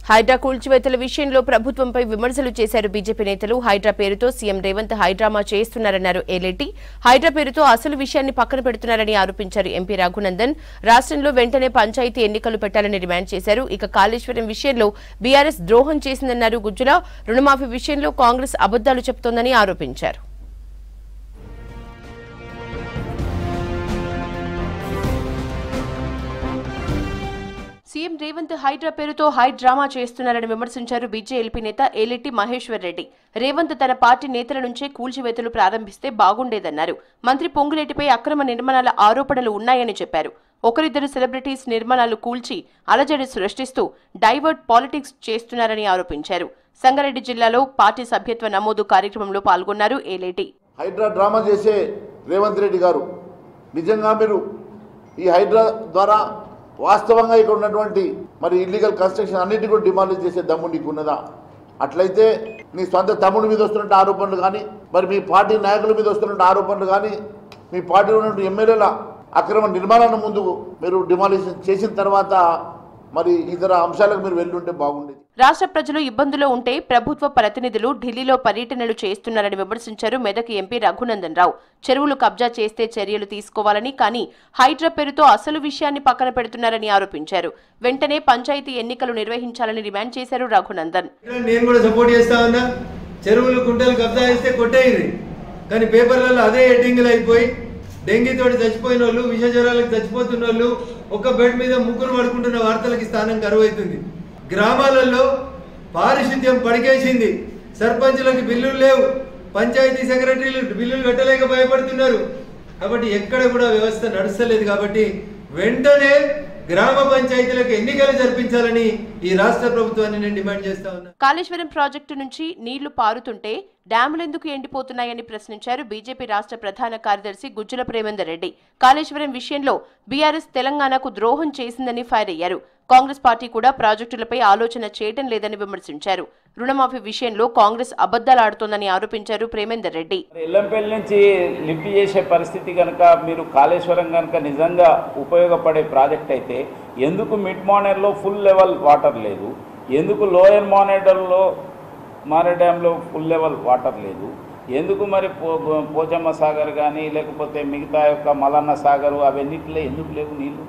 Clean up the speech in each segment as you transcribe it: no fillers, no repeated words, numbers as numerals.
హైడ్రా కూల్చివేతల విషయంలో ప్రభుత్వంపై విమర్శలు చేశారు బీజేపీ నేతలు. హైడ్రా పేరుతో సీఎం రేవంత్ హైడ్రామా చేస్తున్నారన్నారు ఏలేటి. హైడ్రా పేరుతో అసలు విషయాన్ని పక్కన పెడుతున్నారని ఆరోపించారు ఎంపీ రఘునందన్. రాష్ట్రంలో వెంటనే పంచాయతీ ఎన్నికలు పెట్టాలని డిమాండ్ చేశారు. ఇక కాళేశ్వరం విషయంలో బీఆర్ఎస్ ద్రోహం చేసిందన్నారు గుజ్జుల. రుణమాఫీ విషయంలో కాంగ్రెస్ అబద్దాలు చెబుతోందని ఆరోపించారు. సీఎం రేవంత్ హైడ్రా పేరుతో హైడ్రామా చేస్తున్నారని విమర్శించారు బీజేపీ నేత ఏలేటి మహేశ్వర్ రెడ్డి. రేవంత్ తన పార్టీ నేతల నుంచే కూల్చివేతలు ప్రారంభిస్తే బాగుండేదన్నారు. మంత్రి పొంగులేటిపై అక్రమ నిర్మాణాల ఆరోపణలు ఉన్నాయని చెప్పారు. ఒకరిద్దరు సెలబ్రిటీస్ నిర్మాణాలు కూల్చి అలజడి సృష్టిస్తూ డైవర్ట్ పాలిటిక్స్ చేస్తున్నారని ఆరోపించారు. సంగారెడ్డి జిల్లాలో పార్టీ సభ్యత్వ నమోదు కార్యక్రమంలో పాల్గొన్నారు ఏలేటి. హైడ్రా డ్రామా చేసే రేవంత్ రెడ్డి గారు, నిజంగా మీరు ఈ హైడ్రా ద్వారా వాస్తవంగా ఇక్కడ ఉన్నటువంటి మరి ఇల్లీగల్ కన్స్ట్రక్షన్ అన్నిటి కూడా డిమాలిష్ చేసే దమ్ము నీకు ఉన్నదా? అట్లయితే నీ సొంత తమ్ముడి మీద వస్తున్నట్టు ఆరోపణలు కానీ, మరి మీ పార్టీ నాయకుల మీద వస్తున్నట్టు ఆరోపణలు కానీ, మీ పార్టీలో ఉన్నటువంటి ఎమ్మెల్యేల అక్రమ నిర్మాణాన్ని ముందు మీరు డిమాలిషన్ చేసిన తర్వాత మరి ఇతర అంశాలకు మీరు వెళ్ళుంటే బాగుండేది. రాష్ట్ర ప్రజలు ఇబ్బందులో ఉంటే ప్రభుత్వ ప్రతినిధులు ఢిల్లీలో పర్యటనలు చేస్తున్నారని విమర్శించారు మెదక్ ఎంపీ రఘునందన్ రావు. చెరువులు కబ్జా చేస్తే చర్యలు తీసుకోవాలని, కానీ హైడ్రా పేరుతో అసలు విషయాన్ని పక్కన పెడుతున్నారని ఆరోపించారు. వెంటనే పంచాయతీ ఎన్నికలు నిర్వహించాలని డిమాండ్ చేశారు రఘునందన్. నేను కూడా సపోర్ట్ చేస్తా ఉన్నా. చెరువులు కుంటలు కబ్జా చేస్తే కొట్టేయండి, కానీ పేపర్లలో అదే హెడ్డింగ్లు అయిపోయి డెంగీతోటి చచ్చిపోయిన వాళ్ళు, విష జ్వరాలకు చచ్చిపోతున్న వాళ్ళు, ఒక బెడ్ మీద ముగ్గురు పడుకుంటున్న వార్తలకి స్థానం కరువైతుంది. గ్రామాలలో పారిశుద్ధ్యం పడికేసింది. సర్పంచులకి బిల్లులు లేవు, పంచాయతీ సెక్రటరీలు బిల్లులు కట్టలేక భయపడుతున్నారు. కాబట్టి ఎక్కడ కూడా వ్యవస్థ నడుస్తలేదు. కాబట్టి వెంటనే గ్రామ పంచాయతీలకు ఎన్నికలు జరిపించాలని ఈ రాష్ట్ర ప్రభుత్వాన్ని నేను డిమాండ్ చేస్తా ఉన్నా. కాళేశ్వరం ప్రాజెక్టు నుంచి నీళ్లు పారుతుంటే డ్యాములెందుకు ఎండిపోతున్నాయని ప్రశ్నించారు బీజేపీ రాష్ట్ర ప్రధాన కార్యదర్శి గుజ్జుల ప్రేమేందర్ రెడ్డి. కాళేశ్వరం విషయంలో బీఆర్ఎస్ తెలంగాణకు ద్రోహం చేసిందని ఫైర్ అయ్యారు. కాంగ్రెస్ పార్టీ కూడా ప్రాజెక్టులపై ఆలోచన చేయడం లేదని విమర్శించారు. రుణమాఫీ విషయంలో కాంగ్రెస్ అబద్దాలాడుతోందని ఆరోపించారు ప్రేమేందర్ రెడ్డి. ఎల్లంపల్లి నుంచి లిఫ్ట్ చేసే పరిస్థితి కనుక మీరు కాళేశ్వరం కనుక నిజంగా ఉపయోగపడే ప్రాజెక్ట్ అయితే ఎందుకు మిడ్ మానేర్లో ఫుల్ లెవెల్ వాటర్ లేదు, ఎందుకు లోయర్ మానే డ్యాంలో ఫుల్ లెవెల్ వాటర్ లేదు, ఎందుకు మరి పోచమ్మ సాగర్ కానీ లేకపోతే మిగతా యొక్క మలన్న సాగరు అవన్నిటిలో ఎందుకు లేవు నీళ్ళు?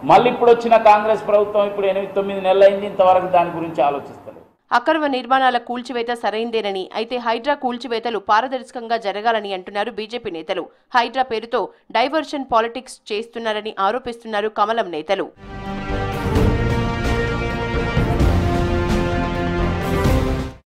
మళ్ళీ ఇప్పుడు వచ్చిన కాంగ్రెస్ ప్రభుత్వం ఇప్పుడు 8-9 నెలలు అయింది, ఇంతవరకు దాని గురించి ఆలోచిస్తలేదు. అక్రమ నిర్మాణాల కూల్చివేత సరైందేనని, అయితే హైడ్రా కూల్చివేతలు పారదర్శకంగా జరగాలని అంటున్నారు బీజేపీ నేతలు. హైడ్రా పేరుతో డైవర్షన్ పాలిటిక్స్ చేస్తున్నారని ఆరోపిస్తున్నారు కమలం నేతలు.